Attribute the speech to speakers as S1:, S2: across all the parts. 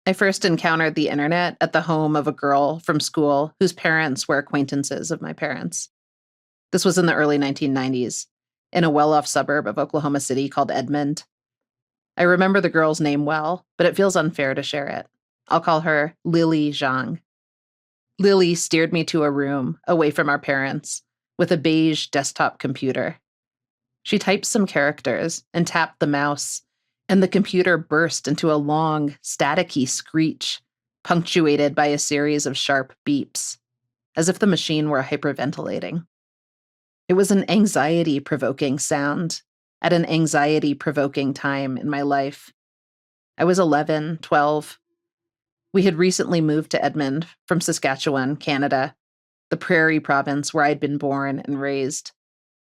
S1: I first encountered the internet at the home of a girl from school whose parents were acquaintances of my parents. This was in the early 1990s, in a well-off suburb of Oklahoma City called Edmond. I remember the girl's name well, but it feels unfair to share it. I'll call her Lily Zhang. Lily steered me to a room away from our parents with a beige desktop computer. She typed some characters and tapped the mouse, and the computer burst into a long, staticky screech, punctuated by a series of sharp beeps, as if the machine were hyperventilating. It was an anxiety-provoking sound at an anxiety-provoking time in my life. I was 11, 12. We had recently moved to Edmond from Saskatchewan, Canada, the prairie province where I'd been born and raised.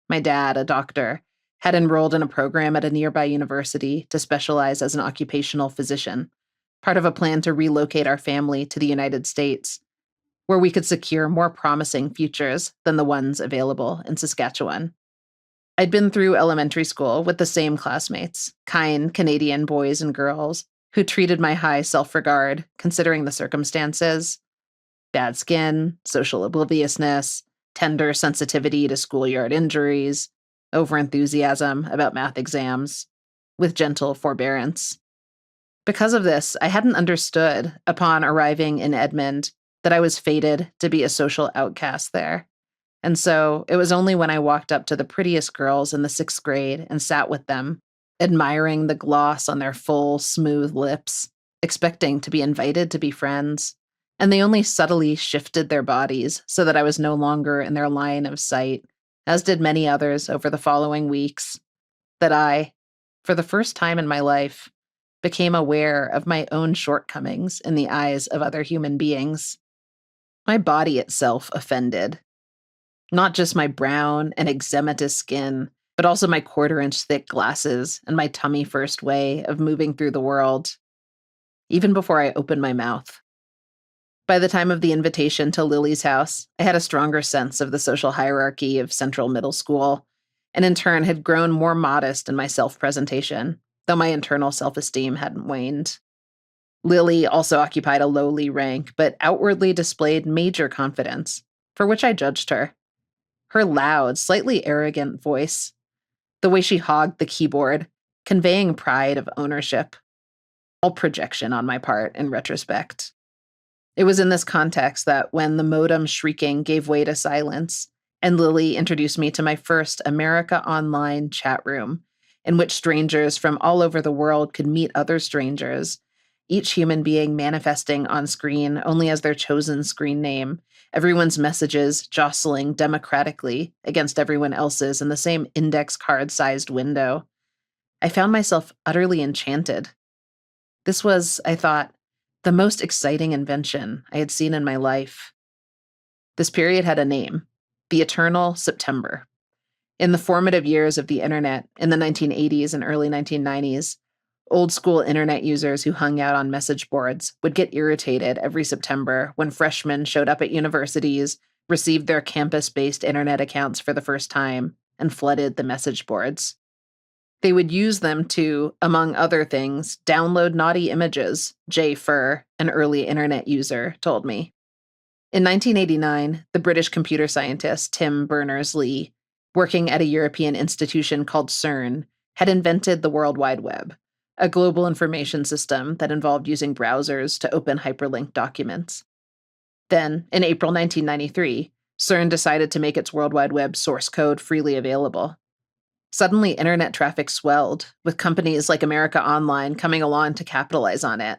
S1: My dad, a doctor, had enrolled in a program at a nearby university to specialize as an occupational physician, part of a plan to relocate our family to the United States, where we could secure more promising futures than the ones available in Saskatchewan. I'd been through elementary school with the same classmates, kind Canadian boys and girls, who treated my high self-regard, considering the circumstances. Bad skin, social obliviousness, tender sensitivity to schoolyard injuries, overenthusiasm about math exams, with gentle forbearance. Because of this, I hadn't understood, upon arriving in Edmond, that I was fated to be a social outcast there. And so it was only when I walked up to the prettiest girls in the 6th grade and sat with them, admiring the gloss on their full, smooth lips, expecting to be invited to be friends, and they only subtly shifted their bodies so that I was no longer in their line of sight, as did many others over the following weeks, that I, for the first time in my life, became aware of my own shortcomings in the eyes of other human beings. My body itself offended. Not just my brown and eczematous skin, but also my quarter-inch thick glasses and my tummy-first way of moving through the world, even before I opened my mouth. By the time of the invitation to Lily's house, I had a stronger sense of the social hierarchy of Central Middle School, and in turn had grown more modest in my self-presentation, though my internal self-esteem hadn't waned. Lily also occupied a lowly rank, but outwardly displayed major confidence, for which I judged her. Her loud, slightly arrogant voice, the way she hogged the keyboard, conveying pride of ownership, all projection on my part in retrospect. It was in this context that when the modem shrieking gave way to silence, and Lily introduced me to my first America Online chat room, in which strangers from all over the world could meet other strangers, each human being manifesting on screen only as their chosen screen name, everyone's messages jostling democratically against everyone else's in the same index card-sized window. I found myself utterly enchanted. This was, I thought, the most exciting invention I had seen in my life. This period had a name, the Eternal September. In the formative years of the internet, in the 1980s and early 1990s, old-school internet users who hung out on message boards would get irritated every September when freshmen showed up at universities, received their campus-based internet accounts for the first time, and flooded the message boards. They would use them to, among other things, download naughty images, Jay Furr, an early internet user, told me. In 1989, the British computer scientist Tim Berners-Lee, working at a European institution called CERN, had invented the World Wide Web, a global information system that involved using browsers to open hyperlinked documents. Then, in April 1993, CERN decided to make its World Wide Web source code freely available. Suddenly, internet traffic swelled, with companies like America Online coming along to capitalize on it.